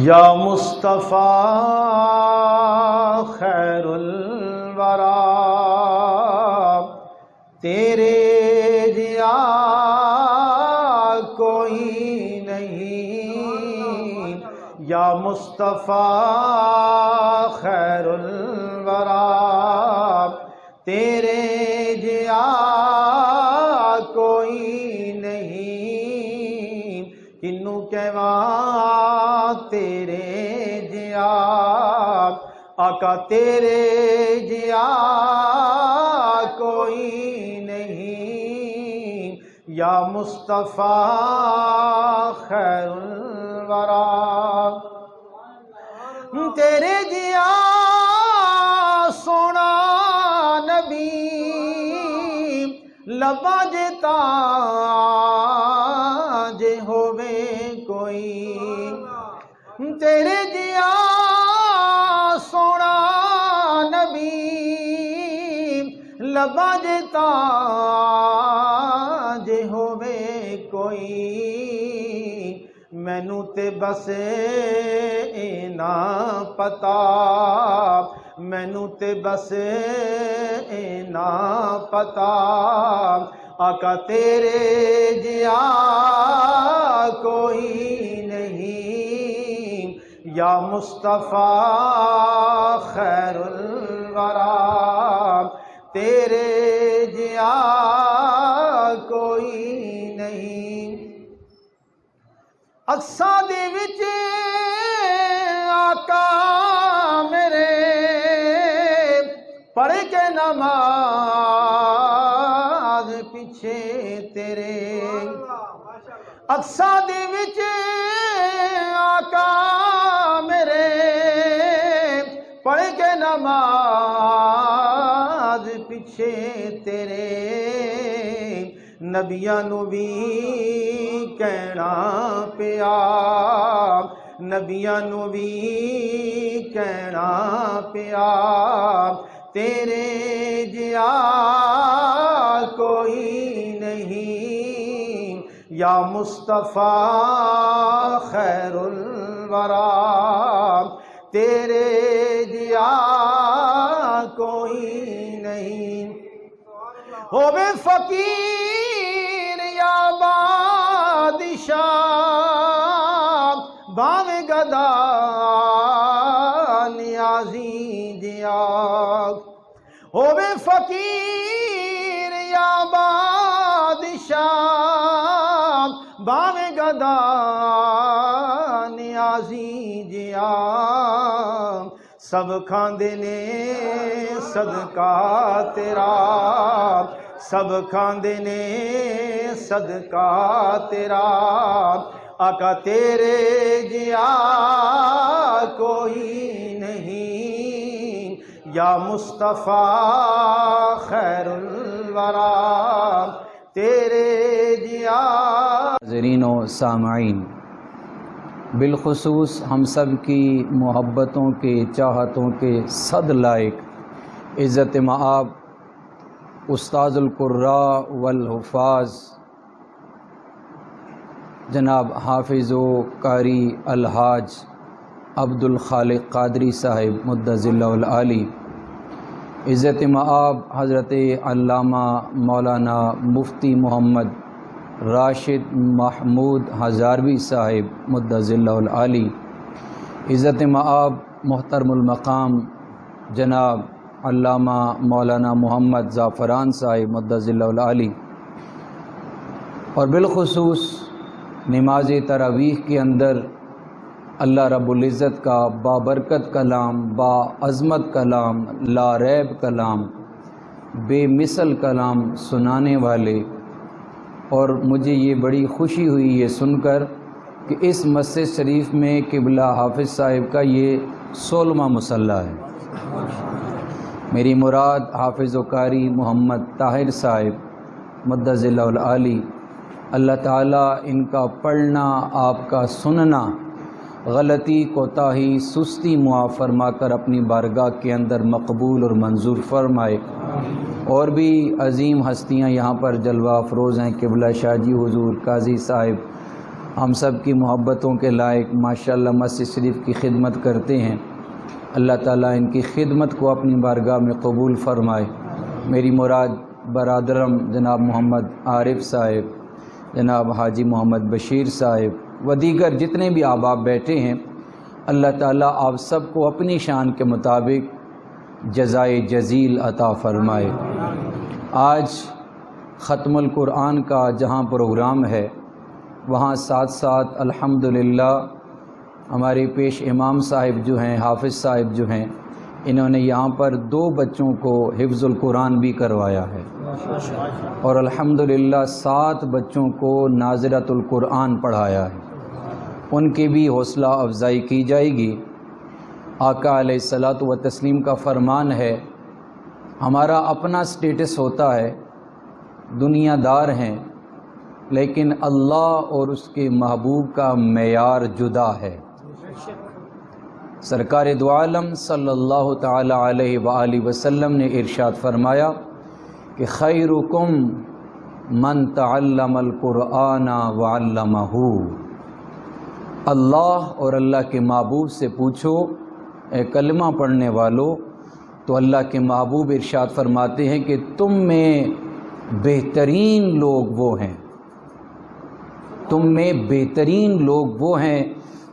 یا مصطفیٰ خیر الورا تیرے جیا کوئی نہیں، یا مصطفیٰ خیر الورا تیرے جیا کوئی نہیں، کنوں کہواں تیرے جیا آقا تیرے جیا کوئی نہیں، یا مصطفیٰ خیر الورا تیرے جیا سونا نبی لبا جتا جے ہووے کوئی، تیرے جیا سونا نبی لبا جتا جے ہووے کوئی، مینوں تے بس اینا پتا، مینوں تے بس اینا پتا آقا تیرے جیا کوئی نہیں، یا مصطفیٰ خیر الورا تیرے جیا کوئی نہیں، اقصی دے وچ آقا میرے پڑھ کے نماز پیچھے تیرے، اقصی دے وچ آقا میرے پڑھ کے نماز پیچھے تیرے، نبیاں نو بھی کہنا پیا، نبیاں نو بھی کہنا پیا تیرے جیا کوئی نہیں، یا مصطفیٰ خیر الورا تیرے جیا کوئی نہیں، ہووے فقیر یا بادشاہ باویں گدا نیازی جیا، ہووے فقیر یا بادشاہ باویں گدا نیازی جیا، سب کھاندے نے صدقہ تیرا، سب کھاندے نے صدقہ تیرا آقا تیرے جیا کوئی نہیں، یا مصطفیٰ خیر الورا تیرے جیا۔ ناظرین و سامعین، بالخصوص ہم سب کی محبتوں کے چاہتوں کے صد لائق عزت مآب استاذ القراء والحفاظ جناب حافظ و قاری الحاج عبد الخالق قادری صاحب مدظ اللہ العالی، عزت مآب حضرت علامہ مولانا مفتی محمد راشد محمود ہزاروی صاحب مدظ اللہ العالی، عزت مآب محترم المقام جناب علامہ مولانا محمد زعفران صاحب مدظ اللہ العالی، اور بالخصوص نماز تراویح کے اندر اللہ رب العزت کا بابرکت کلام، با عظمت کلام، لا ریب کلام، بے مثل کلام سنانے والے، اور مجھے یہ بڑی خوشی ہوئی یہ سن کر کہ اس مسجد شریف میں قبلہ حافظ صاحب کا یہ 16واں مصلی ہے۔ میری مراد حافظ و قاری محمد طاہر صاحب مدظ اللہ العالی، اللہ تعالیٰ ان کا پڑھنا، آپ کا سننا، غلطی کوتاہی سستی معاف فرما کر اپنی بارگاہ کے اندر مقبول اور منظور فرمائے۔ اور بھی عظیم ہستیاں یہاں پر جلوہ افروز ہیں، قبلہ شاہ جی حضور قاضی صاحب ہم سب کی محبتوں کے لائق ماشاءاللہ مسجد شریف کی خدمت کرتے ہیں۔ اللہ تعالیٰ ان کی خدمت کو اپنی بارگاہ میں قبول فرمائے۔ میری مراد برادرم جناب محمد عارف صاحب، جناب حاجی محمد بشیر صاحب و دیگر جتنے بھی احباب بیٹھے ہیں، اللہ تعالیٰ آپ سب کو اپنی شان کے مطابق جزائے جزیل عطا فرمائے۔ آج ختم القرآن کا جہاں پروگرام ہے، وہاں ساتھ ساتھ الحمدللہ ہمارے پیش امام صاحب جو ہیں، حافظ صاحب جو ہیں، انہوں نے یہاں پر 2 بچوں کو حفظ القرآن بھی کروایا ہے، اور الحمدللہ 7 بچوں کو ناظرۃ القرآن پڑھایا ہے۔ ان کی بھی حوصلہ افزائی کی جائے گی۔ آقا علیہ الصلاۃ والتسلیم کا فرمان ہے، ہمارا اپنا سٹیٹس ہوتا ہے، دنیا دار ہیں، لیکن اللہ اور اس کے محبوب کا معیار جدا ہے۔ سرکار دو عالم صلی اللہ تعالی علیہ وآلہ وسلم نے ارشاد فرمایا کہ خیرکم من تعلم القرآن وعلمہ۔ اللہ اور اللہ کے محبوب سے پوچھو اے کلمہ پڑھنے والو، تو اللہ کے محبوب ارشاد فرماتے ہیں کہ تم میں بہترین لوگ وہ ہیں، تم میں بہترین لوگ وہ ہیں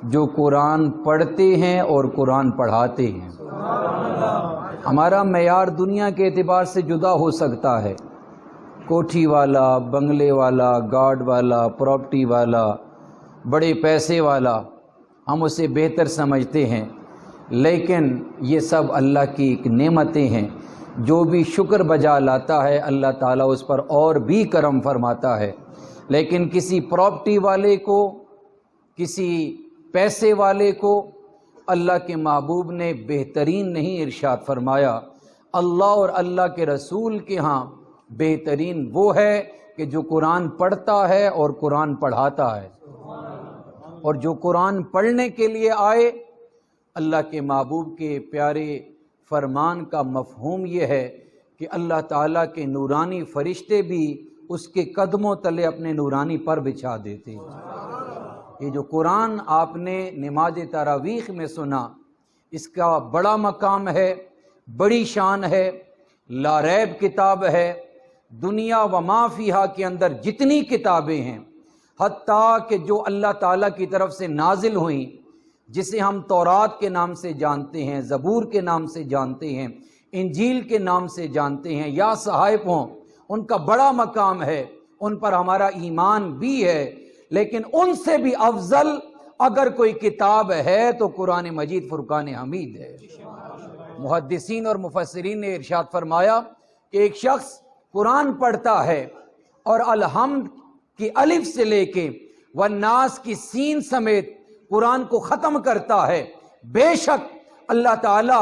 جو قرآن پڑھتے ہیں اور قرآن پڑھاتے ہیں۔ ہمارا معیار دنیا کے اعتبار سے جدا ہو سکتا ہے، کوٹھی والا، بنگلے والا، گارڈ والا، پراپرٹی والا، بڑے پیسے والا، ہم اسے بہتر سمجھتے ہیں، لیکن یہ سب اللہ کی ایک نعمتیں ہیں۔ جو بھی شکر بجا لاتا ہے اللہ تعالیٰ اس پر اور بھی کرم فرماتا ہے، لیکن کسی پراپرٹی والے کو، کسی پیسے والے کو اللہ کے محبوب نے بہترین نہیں ارشاد فرمایا۔ اللہ اور اللہ کے رسول کے ہاں بہترین وہ ہے کہ جو قرآن پڑھتا ہے اور قرآن پڑھاتا ہے، اور جو قرآن پڑھنے کے لیے آئے، اللہ کے محبوب کے پیارے فرمان کا مفہوم یہ ہے کہ اللہ تعالیٰ کے نورانی فرشتے بھی اس کے قدموں تلے اپنے نورانی پر بچھا دیتے ہیں۔ یہ جو قرآن آپ نے نماز تراویح میں سنا، اس کا بڑا مقام ہے، بڑی شان ہے، لا ریب کتاب ہے۔ دنیا و ما فیہا کے اندر جتنی کتابیں ہیں، حتیٰ کہ جو اللہ تعالیٰ کی طرف سے نازل ہوئیں، جسے ہم تورات کے نام سے جانتے ہیں، زبور کے نام سے جانتے ہیں، انجیل کے نام سے جانتے ہیں، یا صحائف ہوں، ان کا بڑا مقام ہے، ان پر ہمارا ایمان بھی ہے، لیکن ان سے بھی افضل اگر کوئی کتاب ہے تو قرآن مجید فرقان حمید ہے۔ محدثین اور مفسرین نے ارشاد فرمایا کہ ایک شخص قرآن پڑھتا ہے اور الحمد کی الف سے لے کے والناس کی سین سمیت قرآن کو ختم کرتا ہے، بے شک اللہ تعالی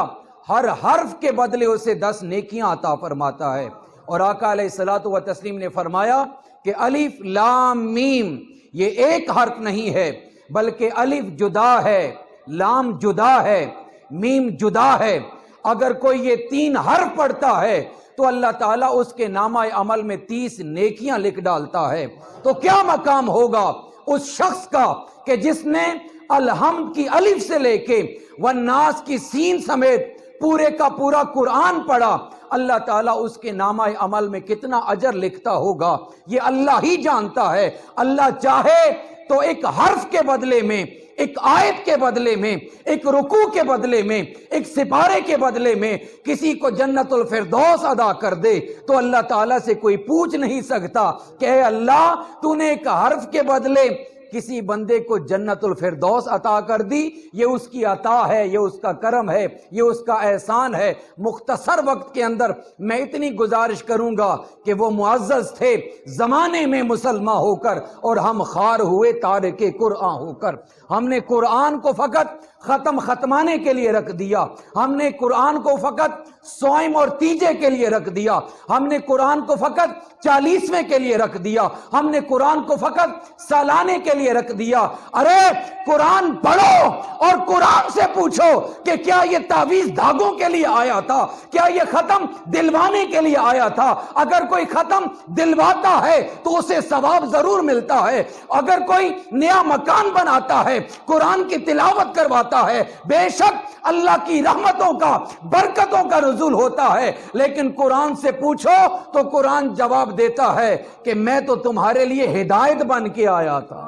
ہر حرف کے بدلے اسے 10 نیکیاں عطا فرماتا ہے۔ اور آقا علیہ الصلوۃ والتسلیم نے فرمایا کہ الف لام میم یہ ایک حرف نہیں ہے، بلکہ الف جدا ہے، لام جدا ہے، میم جدا ہے۔ اگر کوئی یہ 3 حرف پڑھتا ہے تو اللہ تعالیٰ اس کے نامہ عمل میں 30 نیکیاں لکھ ڈالتا ہے۔ تو کیا مقام ہوگا اس شخص کا کہ جس نے الحمد کی الف سے لے کے والناس کی سین سمیت پورے کا پورا قرآن پڑھا، اللہ تعالیٰ اس کے نامہ عمل میں کتنا اجر لکھتا ہوگا یہ اللہ ہی جانتا ہے۔ اللہ چاہے تو ایک حرف کے بدلے میں، ایک آیت کے بدلے میں، ایک رکوع کے بدلے میں، ایک سپارے کے بدلے میں کسی کو جنت الفردوس ادا کر دے، تو اللہ تعالیٰ سے کوئی پوچھ نہیں سکتا کہ اے اللہ تو نے ایک حرف کے بدلے کسی بندے کو جنت الفردوس عطا کر دی، یہ اس کی عطا ہے، یہ اس کا کرم ہے، یہ اس کا احسان ہے۔ مختصر وقت کے اندر میں اتنی گزارش کروں گا کہ وہ معزز تھے زمانے میں مسلمان ہو کر، اور ہم خوار ہوئے تارک قرآن ہو کر۔ ہم نے قرآن کو فقط ختمانے کے لیے رکھ دیا، ہم نے قرآن کو فقط صوم اور تیجے کے لیے رکھ دیا، ہم نے قرآن کو فقط 40ویں کے لیے رکھ دیا، ہم نے قرآن کو فقط سالانے کے لیے رکھ دیا۔ ارے قرآن پڑھو اور قرآن سے پوچھو کہ کیا یہ تعویذ دھاگوں کے لیے آیا تھا، کیا یہ ختم دلوانے کے لیے آیا تھا؟ اگر کوئی ختم دلواتا ہے تو اسے ثواب ضرور ملتا ہے، اگر کوئی نیا مکان بناتا ہے، قرآن کی تلاوت کرواتا ہے، بے شک اللہ کی رحمتوں کا، برکتوں کا نزول ہوتا ہے۔ لیکن قرآن سے پوچھو تو قرآن جواب دیتا ہے کہ میں تو تمہارے لیے ہدایت بن کے آیا تھا،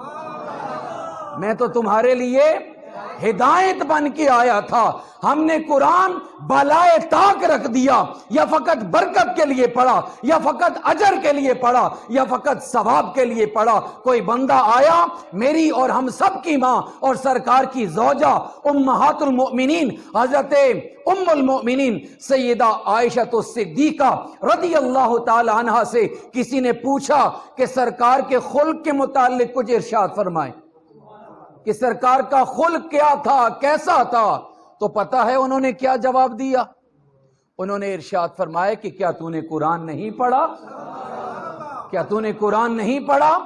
میں تو تمہارے لیے ہدایت بن کے آیا تھا۔ ہم نے قرآن بالائے طاق رکھ دیا، یا فقط برکت کے لیے پڑھا، یا فقط اجر کے لیے پڑھا، یا فقط ثواب کے لیے پڑھا۔ کوئی بندہ آیا، میری اور ہم سب کی ماں اور سرکار کی زوجہ امہات المؤمنین حضرت ام المؤمنین سیدہ عائشہ الصدیقہ رضی اللہ تعالی عنہا سے کسی نے پوچھا کہ سرکار کے خلق کے متعلق کچھ ارشاد فرمائیں کہ سرکار کا خلق کیا تھا، کیسا تھا؟ تو پتہ ہے انہوں نے کیا جواب دیا؟ انہوں نے ارشاد فرمایا کہ کیا تو نے قرآن نہیں پڑھا؟ کیا تو نے قرآن نہیں پڑھا؟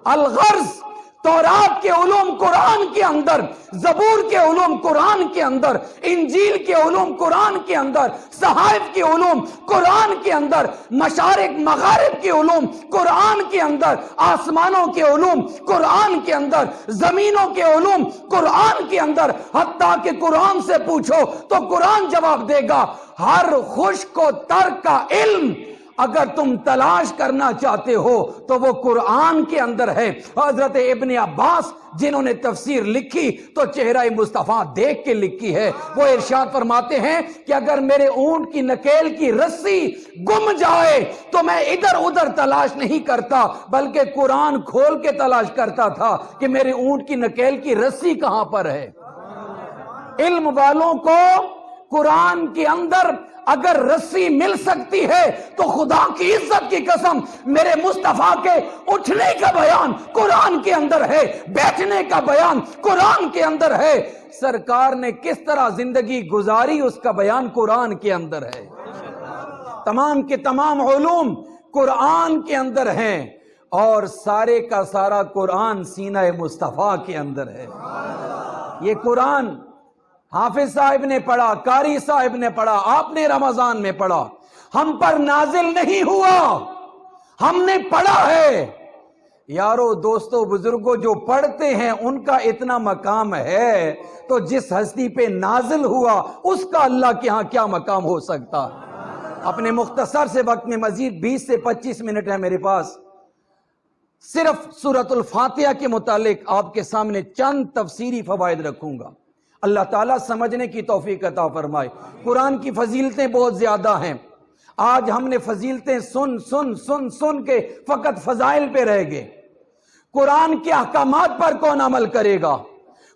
الغرض تورات کے علوم قرآن کے اندر، زبور کے علوم قرآن کے اندر، انجیل کے علوم قرآن کے اندر، صحائف کے علوم قرآن کے اندر، مشارق مغارب کے علوم قرآن کے اندر، آسمانوں کے علوم قرآن کے اندر، زمینوں کے علوم قرآن کے اندر۔ حتیٰ کہ قرآن سے پوچھو تو قرآن جواب دے گا۔ ہر خشک و تر کا علم اگر تم تلاش کرنا چاہتے ہو تو وہ قرآن کے اندر ہے۔ حضرت ابن عباس جنہوں نے تفسیر لکھی تو چہرہ مصطفیٰ دیکھ کے لکھی ہے، وہ ارشاد فرماتے ہیں کہ اگر میرے اونٹ کی نکیل کی رسی گم جائے تو میں ادھر ادھر تلاش نہیں کرتا، بلکہ قرآن کھول کے تلاش کرتا تھا کہ میرے اونٹ کی نکیل کی رسی کہاں پر ہے۔ علم والوں کو قرآن کے اندر اگر رسی مل سکتی ہے تو خدا کی عزت کی قسم میرے مصطفیٰ کے اٹھنے کا بیان قرآن کے اندر ہے، بیٹھنے کا بیان قرآن کے اندر ہے، سرکار نے کس طرح زندگی گزاری اس کا بیان قرآن کے اندر ہے۔ تمام کے تمام علوم قرآن کے اندر ہیں اور سارے کا سارا قرآن سینہ مصطفیٰ کے اندر ہے۔ یہ قرآن حافظ صاحب نے پڑھا، قاری صاحب نے پڑھا، آپ نے رمضان میں پڑھا، ہم پر نازل نہیں ہوا، ہم نے پڑھا ہے۔ یارو دوستو بزرگوں جو پڑھتے ہیں ان کا اتنا مقام ہے تو جس ہستی پہ نازل ہوا اس کا اللہ کے ہاں کیا مقام ہو سکتا؟ اپنے مختصر سے وقت میں مزید 20 سے 25 منٹ ہے میرے پاس، صرف سورۃ الفاتحہ کے متعلق آپ کے سامنے چند تفسیری فوائد رکھوں گا۔ اللہ تعالیٰ سمجھنے کی توفیق عطا فرمائے۔ قرآن کی فضیلتیں بہت زیادہ ہیں، آج ہم نے فضیلتیں سن سن سن سن کے فقط فضائل پہ رہ گئے۔ قرآن کے احکامات پر کون عمل کرے گا؟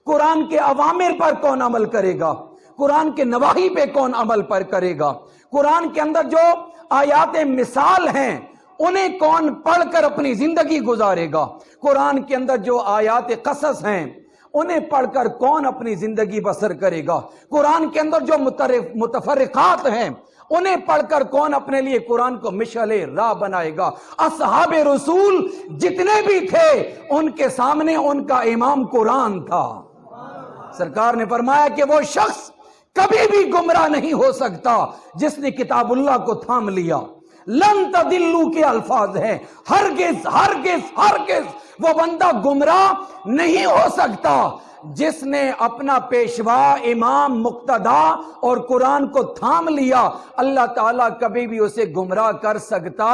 قرآن کے اوامر پر کون عمل کرے گا؟ قرآن کے نواہی پہ کون عمل پر کرے گا؟ قرآن کے اندر جو آیات مثال ہیں انہیں کون پڑھ کر اپنی زندگی گزارے گا؟ قرآن کے اندر جو آیات قصص ہیں انہیں پڑھ کر کون اپنی زندگی بسر کرے گا؟ قرآن کے اندر جو متفرقات ہیں انہیں پڑھ کر کون اپنے لیے قرآن کو مشعل راہ بنائے گا؟ اصحاب رسول جتنے بھی تھے ان کے سامنے ان کا امام قرآن تھا۔ سرکار نے فرمایا کہ وہ شخص کبھی بھی گمراہ نہیں ہو سکتا جس نے کتاب اللہ کو تھام لیا۔ لن تدلو کے الفاظ ہیں، ہرگز ہرگز ہرگز وہ بندہ گمراہ نہیں ہو سکتا جس نے اپنا پیشوا امام مقتدا اور قرآن کو تھام لیا۔ اللہ تعالیٰ کبھی بھی اسے گمراہ کر سکتا؟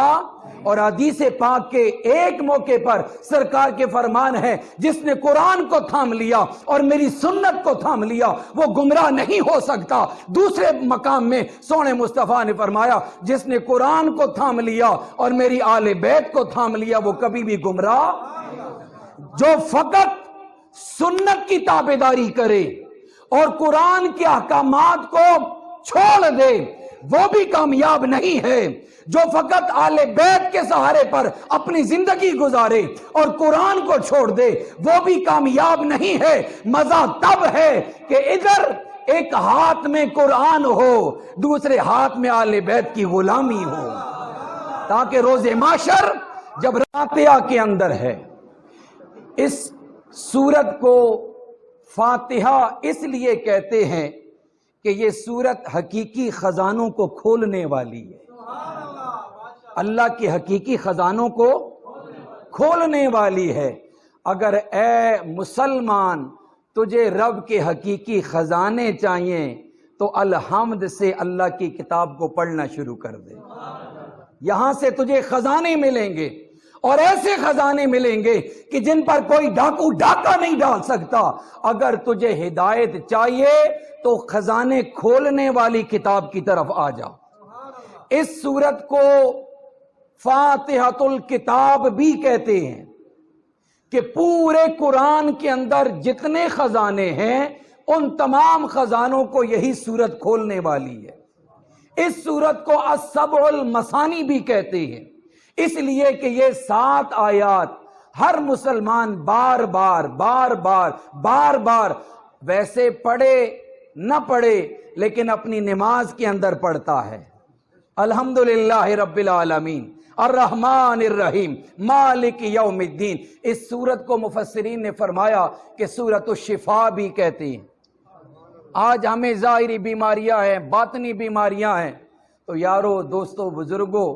اور حدیث پاک کے ایک موقع پر سرکار کے فرمان ہے جس نے قرآن کو تھام لیا اور میری سنت کو تھام لیا وہ گمراہ نہیں ہو سکتا۔ دوسرے مقام میں سونے مصطفیٰ نے فرمایا جس نے قرآن کو تھام لیا اور میری آل بیت کو تھام لیا وہ کبھی بھی گمراہ۔ جو فقط سنت کی تابعداری کرے اور قرآن کے احکامات کو چھوڑ دے وہ بھی کامیاب نہیں ہے۔ جو فقط آل بیت کے سہارے پر اپنی زندگی گزارے اور قرآن کو چھوڑ دے وہ بھی کامیاب نہیں ہے۔ مزہ تب ہے کہ ادھر ایک ہاتھ میں قرآن ہو دوسرے ہاتھ میں آل بیت کی غلامی ہو، تاکہ روز محشر جب راتیا کے اندر ہے اس سورت کو فاتحہ اس لیے کہتے ہیں کہ یہ سورت حقیقی خزانوں کو کھولنے والی ہے، اللہ کے حقیقی خزانوں کو کھولنے والی ہے۔ اگر اے مسلمان تجھے رب کے حقیقی خزانے چاہیے تو الحمد سے اللہ کی کتاب کو پڑھنا شروع کر دے، یہاں سے تجھے خزانے ملیں گے، اور ایسے خزانے ملیں گے کہ جن پر کوئی ڈاکو ڈاکہ نہیں ڈال سکتا۔ اگر تجھے ہدایت چاہیے تو خزانے کھولنے والی کتاب کی طرف آ جا۔ اس سورت کو فاتحۃ الکتاب بھی کہتے ہیں کہ پورے قرآن کے اندر جتنے خزانے ہیں ان تمام خزانوں کو یہی سورت کھولنے والی ہے۔ اس سورت کو السبع المثانی بھی کہتے ہیں، اس لیے کہ یہ 7 آیات ہر مسلمان بار بار ویسے پڑھے نہ پڑھے لیکن اپنی نماز کے اندر پڑھتا ہے۔ الحمدللہ رب العالمین الرحمن الرحیم مالک یوم الدین۔ اس سورت کو مفسرین نے فرمایا کہ سورت الشفاء بھی کہتے ہیں۔ آج ہمیں ظاہری بیماریاں ہیں، باطنی بیماریاں ہیں، تو یارو دوستو بزرگو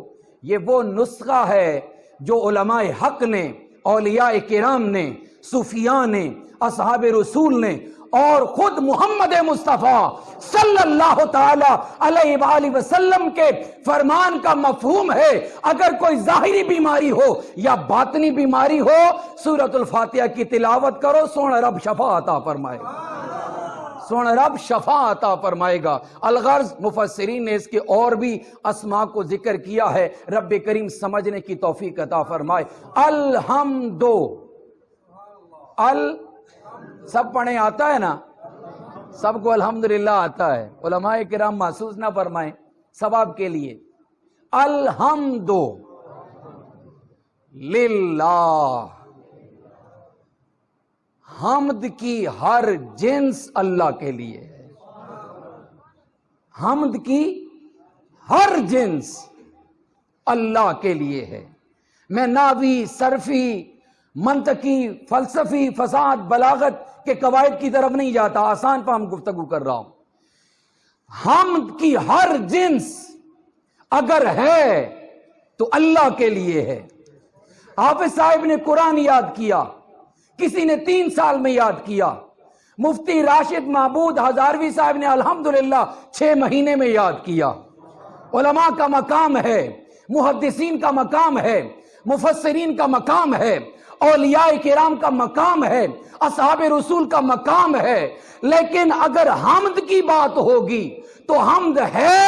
یہ وہ نسخہ ہے جو علماء حق نے، اولیاء کرام نے، صوفیاء نے، اصحاب رسول نے اور خود محمد مصطفیٰ صلی اللہ تعالی علیہ وآلہ وسلم کے فرمان کا مفہوم ہے۔ اگر کوئی ظاہری بیماری ہو یا باطنی بیماری ہو، سورۃ الفاتحہ کی تلاوت کرو، سونا رب شفا عطا فرمائے گا، سونا رب شفا عطا فرمائے گا۔ الغرض مفسرین نے اس کے اور بھی اسماء کو ذکر کیا ہے، رب کریم سمجھنے کی توفیق عطا فرمائے۔ الحمدو، سب پڑھیں آتا ہے نا، سب کو الحمدللہ آتا ہے، علماء کرام محسوس نہ فرمائیں ثواب کے لیے۔ الحمدو للہ، حمد کی ہر جنس اللہ کے لیے ہے، حمد کی ہر جنس اللہ کے لیے ہے۔ میں ناوی، صرفی، منطقی، فلسفی، فساد، بلاغت کے قواعد کی طرف نہیں جاتا، آسان پہ ہم گفتگو کر رہا ہوں۔ حمد کی ہر جنس اگر ہے تو اللہ کے لیے ہے۔ حافظ صاحب نے قرآن یاد کیا، کسی نے 3 سال میں یاد کیا، مفتی راشد معبود ہزاروی صاحب نے الحمدللہ 6 مہینے میں یاد کیا۔ علماء کا مقام ہے، محدثین کا مقام ہے، مفسرین کا مقام ہے، اولیاء کرام کا مقام ہے، اصحاب رسول کا مقام ہے۔ لیکن اگر حمد کی بات ہوگی تو حمد ہے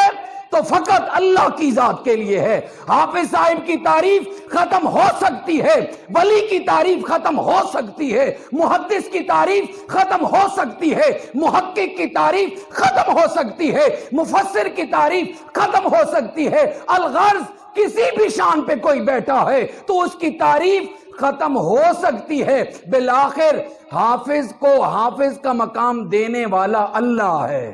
تو فقط اللہ کی ذات کے لیے ہے۔ حافظ صاحب کی تعریف ختم ہو سکتی ہے، ولی کی تعریف ختم ہو سکتی ہے، محدث کی تعریف ختم ہو سکتی ہے، محقق کی تعریف ختم ہو سکتی ہے، مفسر کی تعریف ختم ہو سکتی ہے۔ الغرض کسی بھی شان پہ کوئی بیٹھا ہے تو اس کی تعریف ختم ہو سکتی ہے۔ بالآخر حافظ کو حافظ کا مقام دینے والا اللہ ہے،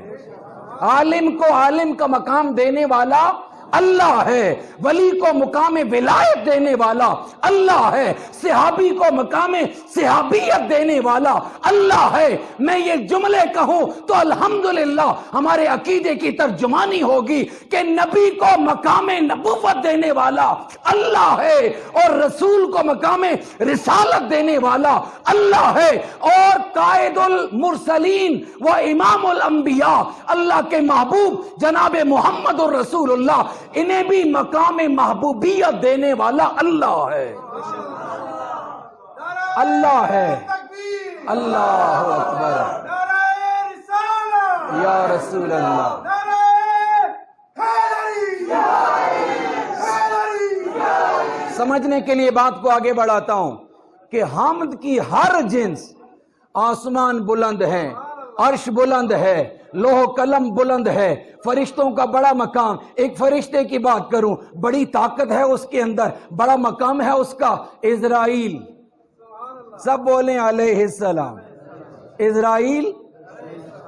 عالم کو عالم کا مقام دینے والا اللہ ہے، ولی کو مقام ولایت دینے والا اللہ ہے، صحابی کو مقام صحابیت دینے والا اللہ ہے۔ میں یہ جملے کہوں تو الحمدللہ ہمارے عقیدے کی ترجمانی ہوگی کہ نبی کو مقام نبوت دینے والا اللہ ہے اور رسول کو مقام رسالت دینے والا اللہ ہے، اور قائد المرسلین و امام الانبیاء اللہ کے محبوب جناب محمد الرسول اللہ، انہیں بھی مقام محبوبیت دینے والا اللہ ہے، اللہ ہے۔ اللہ اکبر، یا رسول اللہ۔ سمجھنے کے لیے بات کو آگے بڑھاتا ہوں کہ حمد کی ہر جنس، آسمان بلند ہے، عرش بلند ہے، لوح قلم بلند ہے، فرشتوں کا بڑا مقام۔ ایک فرشتے کی بات کروں، بڑی طاقت ہے اس کے اندر، بڑا مقام ہے اس کا، اسرائیل۔ سب بولیں علیہ السلام۔ اسرائیل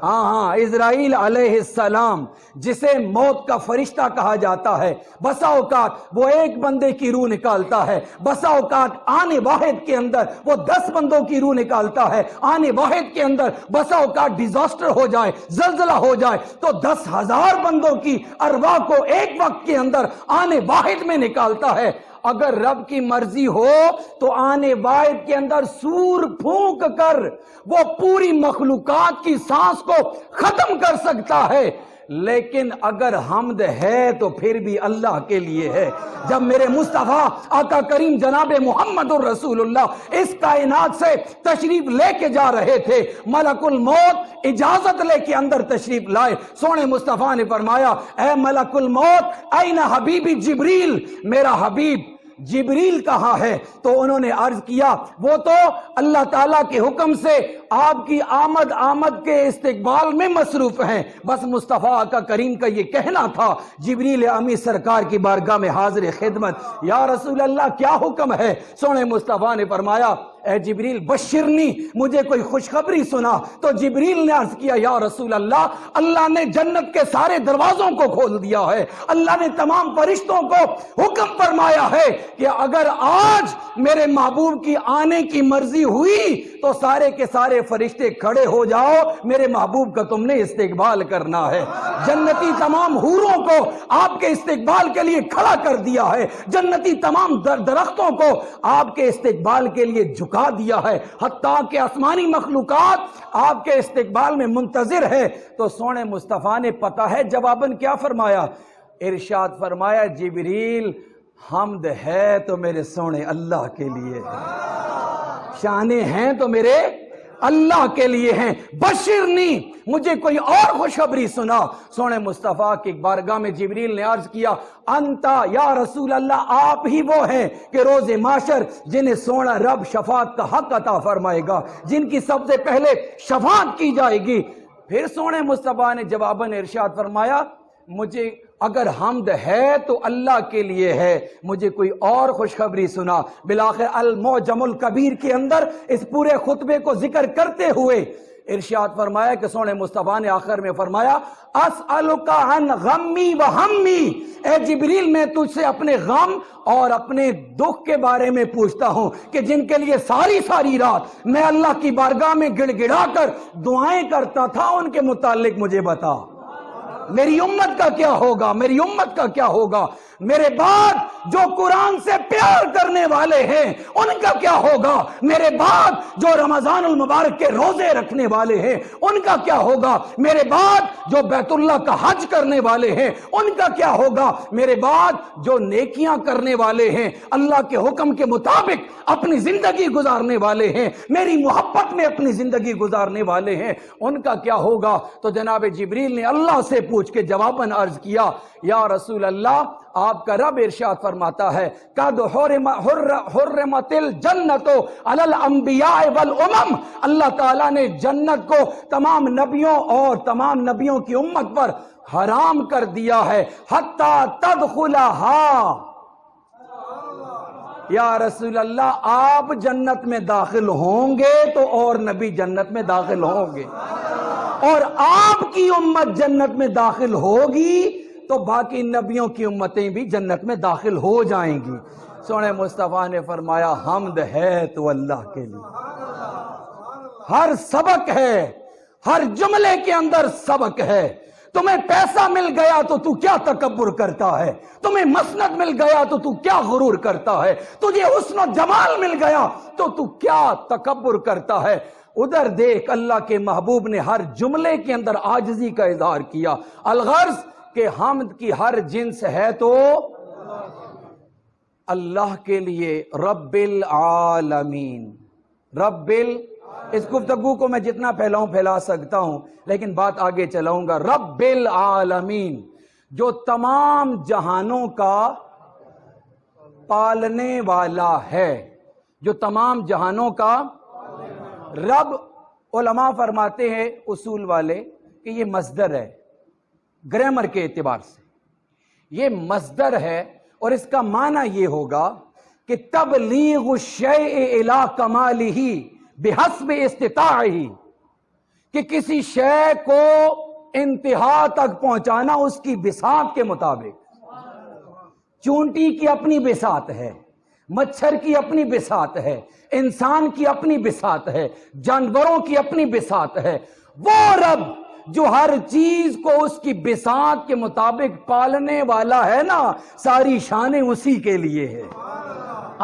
ہاں اسرائیل علیہ السلام جسے موت کا فرشتہ کہا جاتا ہے، بسا اوقات وہ ایک بندے کی روح نکالتا ہے، بسا اوقات آنے واحد کے اندر وہ 10 بندوں کی روح نکالتا ہے، آنے واحد کے اندر بسا اوقات ڈیزاسٹر ہو جائے، زلزلہ ہو جائے تو 10,000 بندوں کی ارواح کو ایک وقت کے اندر آنے واحد میں نکالتا ہے۔ اگر رب کی مرضی ہو تو آنے واحد کے اندر سور پھونک کر وہ پوری مخلوقات کی سانس کو ختم کر سکتا ہے، لیکن اگر حمد ہے تو پھر بھی اللہ کے لیے ہے۔ جب میرے مصطفیٰ آقا کریم جناب محمد الرسول اللہ اس کائنات سے تشریف لے کے جا رہے تھے، ملک الموت اجازت لے کے اندر تشریف لائے۔ سونے مصطفیٰ نے فرمایا، اے ملک الموت این حبیبی جبریل، میرا حبیب جبریل کہاں ہے؟ تو انہوں نے عرض کیا وہ تو اللہ تعالیٰ کے حکم سے آپ کی آمد کے استقبال میں مصروف ہیں۔ بس مصطفیٰ آقا کریم کا یہ کہنا تھا۔ جبریل امی سرکار کی بارگاہ میں حاضر خدمت، یا رسول اللہ کیا حکم ہے؟ سونے مصطفیٰ نے فرمایا، اے جبریل بشرنی، مجھے کوئی خوشخبری سنا۔ تو جبریل نے عرض کیا، یا رسول اللہ، اللہ نے جنت کے سارے دروازوں کو کھول دیا ہے، اللہ نے تمام فرشتوں کو حکم فرمایا ہے کہ اگر آج میرے محبوب کی آنے کی مرضی ہوئی تو سارے کے سارے فرشتے کھڑے ہو جاؤ، میرے محبوب کا تم نے استقبال کرنا ہے۔ جنتی تمام حوروں کو آپ کے استقبال کے لیے کھڑا کر دیا ہے، جنتی تمام درختوں کو آپ کے استقبال کے لیے جھکا دیا ہے، حتیٰ کہ آسمانی مخلوقات آپ کے استقبال میں منتظر ہے۔ تو سونے مصطفیٰ نے پتہ ہے جواباً کیا فرمایا؟ ارشاد فرمایا، جبریل حمد ہے تو میرے سونے اللہ کے لیے ہے، شانے ہیں تو میرے اللہ کے لیے ہیں، بشرنی، مجھے کوئی اور خوشخبری سنا۔ سونے مصطفیٰ کی بارگاہ میں جبریل نے عرض کیا، انتا یا رسول اللہ، آپ ہی وہ ہیں کہ روز معاشر جنہیں سونا رب شفاعت کا حق عطا فرمائے گا، جن کی سب سے پہلے شفاعت کی جائے گی۔ پھر سونے مصطفیٰ نے جواباً ارشاد فرمایا، مجھے اگر حمد ہے تو اللہ کے لیے ہے، مجھے کوئی اور خوشخبری سنا۔ بالآخر المعجم الکبیر کے اندر اس پورے خطبے کو ذکر کرتے ہوئے ارشاد فرمایا کہ سونے مصطفیٰ نے آخر میں فرمایا، اسألک عن غمی و ہمی، اے جبریل میں تجھ سے اپنے غم اور اپنے دکھ کے بارے میں پوچھتا ہوں کہ جن کے لیے ساری رات میں اللہ کی بارگاہ میں گڑ گڑا کر دعائیں کرتا تھا، ان کے متعلق مجھے بتا۔ میری امت کا کیا ہوگا؟ میری امت کا کیا ہوگا؟ میرے بعد جو قرآن سے پیار کرنے والے ہیں ان کا کیا ہوگا؟ میرے بعد جو رمضان المبارک کے روزے رکھنے والے ہیں ان کا کیا ہوگا؟ میرے بعد جو بیت اللہ کا حج کرنے والے ہیں ان کا کیا ہوگا؟ میرے بعد جو نیکیاں کرنے والے ہیں، اللہ کے حکم کے مطابق اپنی زندگی گزارنے والے ہیں، میری محبت میں اپنی زندگی گزارنے والے ہیں، ان کا کیا ہوگا؟ تو جناب جبریل نے اللہ سے پوچھ کے جواباً عرض کیا، یا رسول اللہ، آپ کا رب ارشاد فرماتا ہے، قد حرمت الجنت علی الانبیاء والامم، اللہ تعالیٰ نے جنت کو تمام نبیوں اور تمام نبیوں کی امت پر حرام کر دیا ہے، حتی تدخلہا۔ یا رسول اللہ، آپ جنت میں داخل ہوں گے تو اور نبی جنت میں داخل ہوں گے، اور آپ کی امت جنت میں داخل ہوگی تو باقی نبیوں کی امتیں بھی جنت میں داخل ہو جائیں گی۔ سونے مصطفیٰ نے فرمایا، حمد ہے تو اللہ کے لیے، ہر سبق ہے، ہر جملے کے اندر سبق ہے۔ تمہیں پیسہ مل گیا تو تو کیا تکبر کرتا ہے؟ تمہیں مسند مل گیا تو تو کیا غرور کرتا ہے؟ تجھے حسن و جمال مل گیا تو تو کیا تکبر کرتا ہے؟ ادھر دیکھ، اللہ کے محبوب نے ہر جملے کے اندر عاجزی کا اظہار کیا۔ الغرض کہ حمد کی ہر جنس ہے تو اللہ کے لیے، رب العالمین، اس گفتگو کو میں جتنا پھیلاؤں پھیلا سکتا ہوں، لیکن بات آگے چلاؤں گا۔ رب العالمین، جو تمام جہانوں کا پالنے والا ہے، جو تمام جہانوں کا رب۔ علماء فرماتے ہیں اصول والے کہ یہ مصدر ہے، گرامر کے اعتبار سے یہ مصدر ہے، اور اس کا معنی یہ ہوگا کہ تبلیغ الشیء الی کمالہ بحسب استطاعہ، کہ کسی شے کو انتہا تک پہنچانا اس کی بساط کے مطابق. چونٹی کی اپنی بساط ہے، مچھر کی اپنی بساط ہے، انسان کی اپنی بساط ہے، جانوروں کی اپنی بساط ہے. وہ رب جو ہر چیز کو اس کی بساط کے مطابق پالنے والا ہے نا، ساری شانیں اسی کے لیے ہے.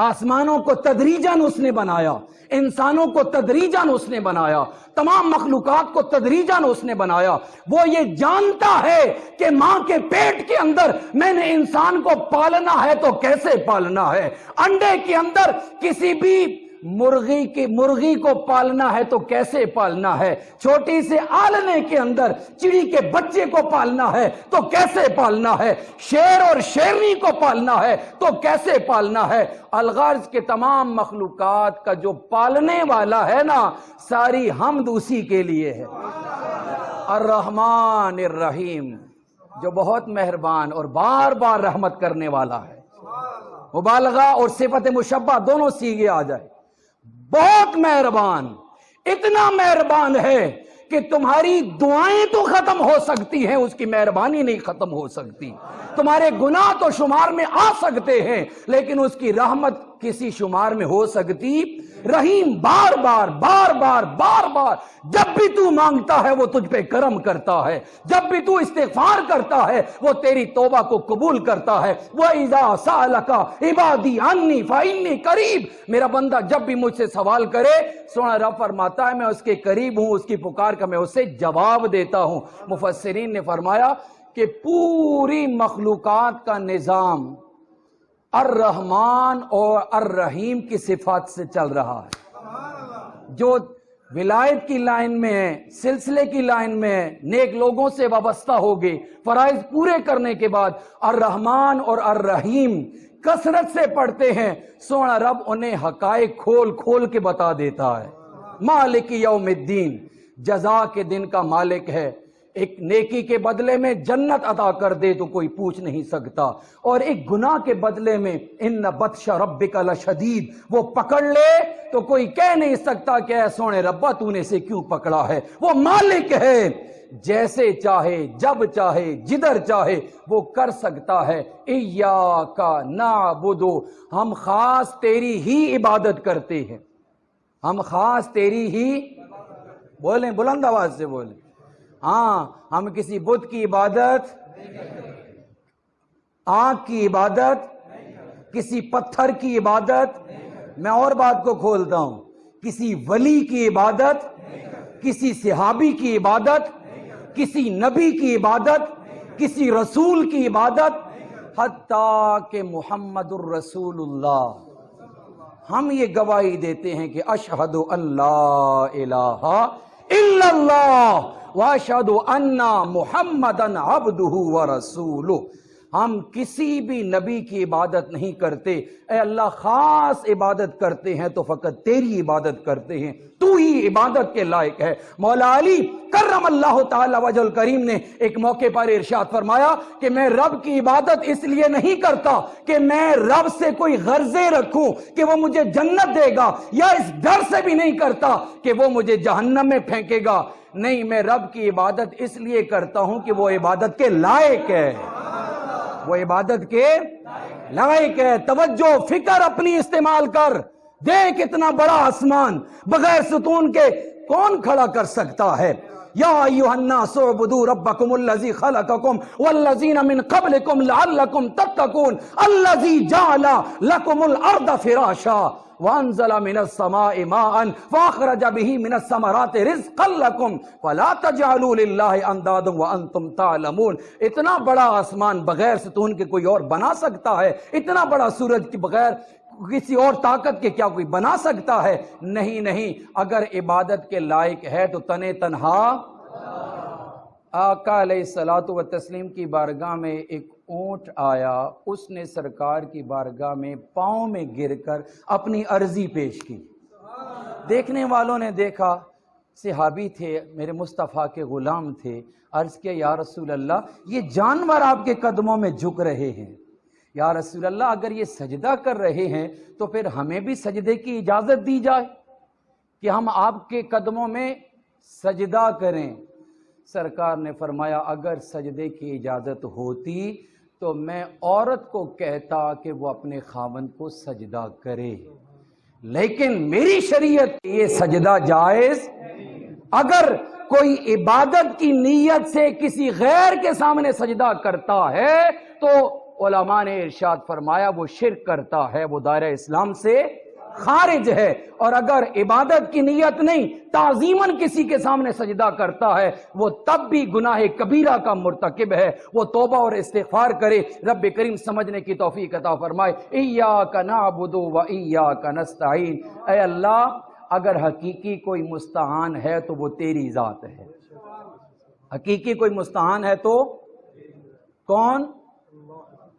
آسمانوں کو تدریجاً اس نے بنایا، انسانوں کو تدریجاً اس نے بنایا، تمام مخلوقات کو تدریجاً اس نے بنایا. وہ یہ جانتا ہے کہ ماں کے پیٹ کے اندر میں نے انسان کو پالنا ہے تو کیسے پالنا ہے. انڈے کے اندر کسی بھی مرغی کو پالنا ہے تو کیسے پالنا ہے. چھوٹی سے آلنے کے اندر چڑی کے بچے کو پالنا ہے تو کیسے پالنا ہے. شیر اور شیرنی کو پالنا ہے تو کیسے پالنا ہے. الغرض کے تمام مخلوقات کا جو پالنے والا ہے نا، ساری حمد اسی کے لیے ہے. الرحمن الرحیم، جو بہت مہربان اور بار بار رحمت کرنے والا ہے. مبالغہ اور صفت مشبہ دونوں سیگے آ جائے. بہت مہربان، اتنا مہربان ہے کہ تمہاری دعائیں تو ختم ہو سکتی ہیں، اس کی مہربانی نہیں ختم ہو سکتی. تمہارے گناہ تو شمار میں آ سکتے ہیں لیکن اس کی رحمت کسی شمار میں ہو سکتی. رحیم بار بار بار بار بار بار جب بھی تو مانگتا ہے وہ تجھ پہ کرم کرتا ہے، جب بھی تو استغفار کرتا ہے وہ تیری توبہ کو قبول کرتا ہے. وَإِذَا سَأَلَكَ عِبَادِي عَنِّي فَإِنِّي قَرِيبٌ، میرا بندہ جب بھی مجھ سے سوال کرے، سونا رب فرماتا ہے میں اس کے قریب ہوں، اس کی پکار کا میں اسے جواب دیتا ہوں. مفسرین نے فرمایا کہ پوری مخلوقات کا نظام الرحمن اور الرحیم کی صفات سے چل رہا ہے. جو ولایت کی لائن میں ہے، سلسلے کی لائن میں ہے، نیک لوگوں سے وابستہ ہوگے، فرائض پورے کرنے کے بعد الرحمن اور الرحیم کثرت سے پڑھتے ہیں. سونا رب انہیں حقائق کھول کھول کے بتا دیتا ہے. مالک یوم الدین، جزا کے دن کا مالک ہے. ایک نیکی کے بدلے میں جنت عطا کر دے تو کوئی پوچھ نہیں سکتا، اور ایک گناہ کے بدلے میں ان بطش ربک لشدید، وہ پکڑ لے تو کوئی کہہ نہیں سکتا کہ اے سونے ربا تو نے سے کیوں پکڑا ہے. وہ مالک ہے، جیسے چاہے جب چاہے جدھر چاہے وہ کر سکتا ہے. ایاک نعبد، ہم خاص تیری ہی عبادت کرتے ہیں، ہم خاص تیری ہی، بولیں بلند آواز سے بولیں. ہاں، ہم کسی بت کی عبادت، آنکھ کی عبادت، کسی پتھر کی عبادت، میں اور بات کو کھولتا ہوں، کسی ولی کی عبادت، کسی صحابی کی عبادت، کسی نبی کی عبادت، کسی رسول کی عبادت، حتیٰ کہ محمد الرسول اللہ. ہم یہ گواہی دیتے ہیں کہ اشہد ان لا الہ الا اللہ واشہد ان محمدً عبدہ ورسولہ. ہم کسی بھی نبی کی عبادت نہیں کرتے، اے اللہ خاص عبادت کرتے ہیں تو فقط تیری عبادت کرتے ہیں، تو ہی عبادت کے لائق ہے. مولا علی کرم اللہ تعالی وجہ الکریم نے ایک موقع پر ارشاد فرمایا کہ میں رب کی عبادت اس لیے نہیں کرتا کہ میں رب سے کوئی غرضیں رکھوں کہ وہ مجھے جنت دے گا، یا اس ڈر سے بھی نہیں کرتا کہ وہ مجھے جہنم میں پھینکے گا. نہیں، میں رب کی عبادت اس لیے کرتا ہوں کہ وہ عبادت کے لائق ہے، وہ عبادت کے لائق ہے. توجہ، فکر اپنی استعمال کر. دیکھ اتنا بڑا آسمان بغیر ستون کے کون کھڑا کر سکتا ہے؟ یا ایھا الناس اعبدوا ربکم الذی خلقکم والذین من قبلکم لعلکم تتقون الذی جعل لکم الارض فراشا وانزل من السماء ماء فاخرج به من الثمرات رزقا لكم فلا تجعلوا لله اندادا وانتم تعلمون. اتنا بڑا آسمان بغیر ستون کے کوئی اور بنا سکتا ہے؟ اتنا بڑا سورج کے بغیر کسی اور طاقت کے کیا کوئی بنا سکتا ہے؟ نہیں نہیں. اگر عبادت کے لائق ہے تو تنے تنہا آقا علیہ الصلوۃ والتسلیم کی بارگاہ میں ایک اونٹ آیا، اس نے سرکار کی بارگاہ میں پاؤں میں گر کر اپنی عرضی پیش کی. دیکھنے والوں نے دیکھا، صحابی تھے، میرے مصطفیٰ کے غلام تھے. عرض کیا یا رسول اللہ، یہ جانور آپ کے قدموں میں جھک رہے ہیں. یا رسول اللہ، اگر یہ سجدہ کر رہے ہیں تو پھر ہمیں بھی سجدے کی اجازت دی جائے کہ ہم آپ کے قدموں میں سجدہ کریں۔ سرکار نے فرمایا اگر سجدے کی اجازت ہوتی تو میں عورت کو کہتا کہ وہ اپنے خاوند کو سجدہ کرے، لیکن میری شریعت یہ سجدہ جائز۔ اگر کوئی عبادت کی نیت سے کسی غیر کے سامنے سجدہ کرتا ہے تو علماء نے ارشاد فرمایا وہ شرک کرتا ہے، وہ دائرہ اسلام سے خارج ہے۔ اور اگر عبادت کی نیت نہیں، تعظیماً کسی کے سامنے سجدہ کرتا ہے، وہ تب بھی گناہ کبیرہ کا مرتکب ہے، وہ توبہ اور استغفار کرے۔ رب کریم سمجھنے کی توفیق عطا فرمائے۔ ایاک نعبد و ایاک نستعین، اے اللہ اگر حقیقی کوئی مستعان ہے تو وہ تیری ذات ہے۔ حقیقی کوئی مستعان ہے تو کون؟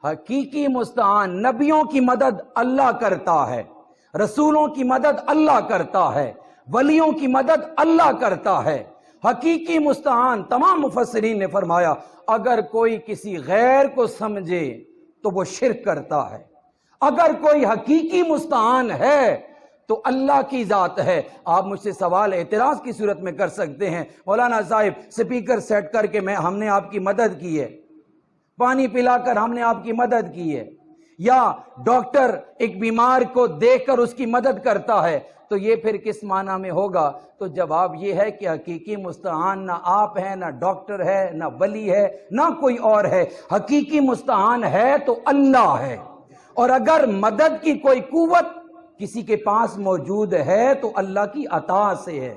حقیقی مستعان۔ نبیوں کی مدد اللہ کرتا ہے، رسولوں کی مدد اللہ کرتا ہے، ولیوں کی مدد اللہ کرتا ہے۔ حقیقی مستعان، تمام مفسرین نے فرمایا اگر کوئی کسی غیر کو سمجھے تو وہ شرک کرتا ہے۔ اگر کوئی حقیقی مستعان ہے تو اللہ کی ذات ہے۔ آپ مجھ سے سوال اعتراض کی صورت میں کر سکتے ہیں، مولانا صاحب سپیکر سیٹ کر کے ہم نے آپ کی مدد کی ہے، پانی پلا کر ہم نے آپ کی مدد کی ہے، یا ڈاکٹر ایک بیمار کو دیکھ کر اس کی مدد کرتا ہے، تو یہ پھر کس معنی میں ہوگا؟ تو جواب یہ ہے کہ حقیقی مستعان نہ آپ ہیں، نہ ڈاکٹر ہے، نہ ولی ہے، نہ کوئی اور ہے۔ حقیقی مستعان ہے تو اللہ ہے۔ اور اگر مدد کی کوئی قوت کسی کے پاس موجود ہے تو اللہ کی عطا سے ہے،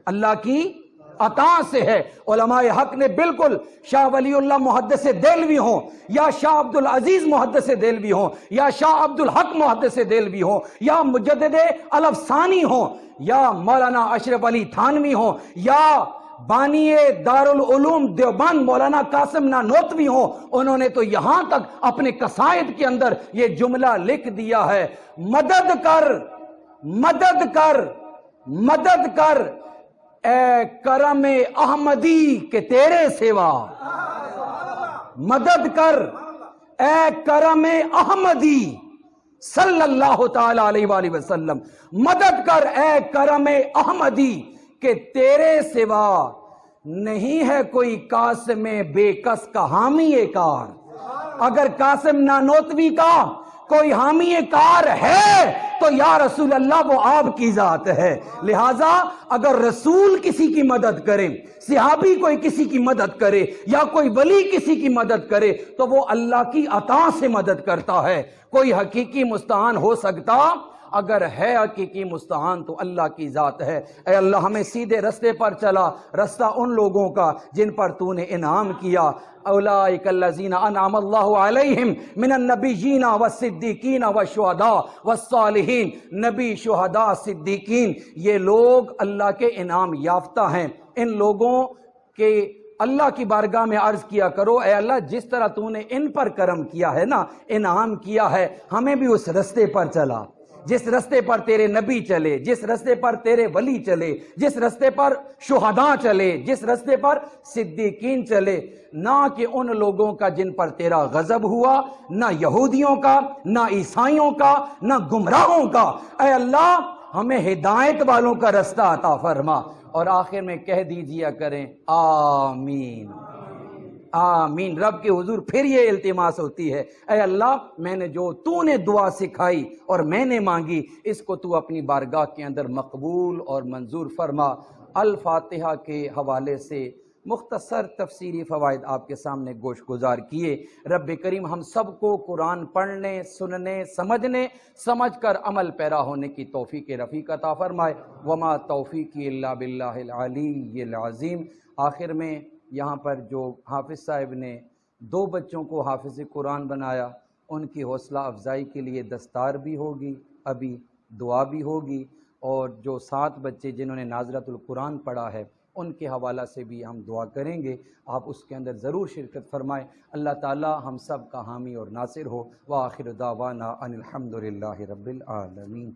اللہ کی عطا سے ہے۔ علماء حق نے بالکل، شاہ ولی اللہ محدث دہلوی ہوں، یا شاہ عبدالعزیز محدث دہلوی ہوں، یا شاہ عبدالحق محدث دہلوی ہوں، یا مجدد الف ثانی ہوں، یا مولانا اشرف علی تھانوی ہوں، یا بانی دارالعلوم دیوبند مولانا قاسم نانوتوی ہوں، انہوں نے تو یہاں تک اپنے قصائد کے اندر یہ جملہ لکھ دیا ہے، مدد کر مدد کر مدد کر اے کرم احمدی کہ تیرے سوا، مدد کر اے کرم احمدی صلی اللہ تعالی علیہ وآلہ وسلم، مدد کر اے کرم احمدی کہ تیرے سوا نہیں ہے کوئی قاسم بے کس کا حامی کار۔ اگر قاسم نانوتوی کا کوئی حامی کار ہے تو یا رسول اللہ وہ آپ کی ذات ہے۔ لہٰذا اگر رسول کسی کی مدد کرے، صحابی کوئی کسی کی مدد کرے، یا کوئی ولی کسی کی مدد کرے تو وہ اللہ کی عطا سے مدد کرتا ہے۔ کوئی حقیقی مستعان ہو سکتا؟ اگر ہے حقیقی مستعان تو اللہ کی ذات ہے۔ اے اللہ ہمیں سیدھے رستے پر چلا، رستہ ان لوگوں کا جن پر تو نے انعام کیا۔ اولئک الذین انعم اللہ علیہم من النبیین والصدیقین والشہداء والصالحین، نبی، شہداء، صدیقین، یہ لوگ اللہ کے انعام یافتہ ہیں۔ ان لوگوں کے اللہ کی بارگاہ میں عرض کیا کرو اے اللہ جس طرح تو نے ان پر کرم کیا ہے نا، انعام کیا ہے، ہمیں بھی اس رستے پر چلا جس رستے پر تیرے نبی چلے، جس رستے پر تیرے ولی چلے، جس رستے پر شہداء چلے، جس رستے پر صدیقین چلے، نہ کہ ان لوگوں کا جن پر تیرا غضب ہوا، نہ یہودیوں کا، نہ عیسائیوں کا، نہ گمراہوں کا۔ اے اللہ ہمیں ہدایت والوں کا رستہ عطا فرما۔ اور آخر میں کہہ دیجیا کریں آمین آمین۔ رب کے حضور پھر یہ التماس ہوتی ہے، اے اللہ میں نے جو تو نے دعا سکھائی اور میں نے مانگی، اس کو تو اپنی بارگاہ کے اندر مقبول اور منظور فرما۔ الفاتحہ کے حوالے سے مختصر تفسیری فوائد آپ کے سامنے گوش گزار کیے۔ رب کریم ہم سب کو قرآن پڑھنے، سننے، سمجھنے، سمجھ کر عمل پیرا ہونے کی توفیق رفیق عطا فرمائے۔ وما توفیقی الا باللہ العلی العظیم۔ آخر میں یہاں پر جو حافظ صاحب نے 2 بچوں کو حافظ قرآن بنایا، ان کی حوصلہ افزائی کے لیے دستار بھی ہوگی، ابھی دعا بھی ہوگی، اور جو 7 بچے جنہوں نے ناظرۃ القرآن پڑھا ہے ان کے حوالہ سے بھی ہم دعا کریں گے، آپ اس کے اندر ضرور شرکت فرمائیں۔ اللہ تعالی ہم سب کا حامی اور ناصر ہو۔ وآخر دعوانا ان الحمد للہ رب العالمین۔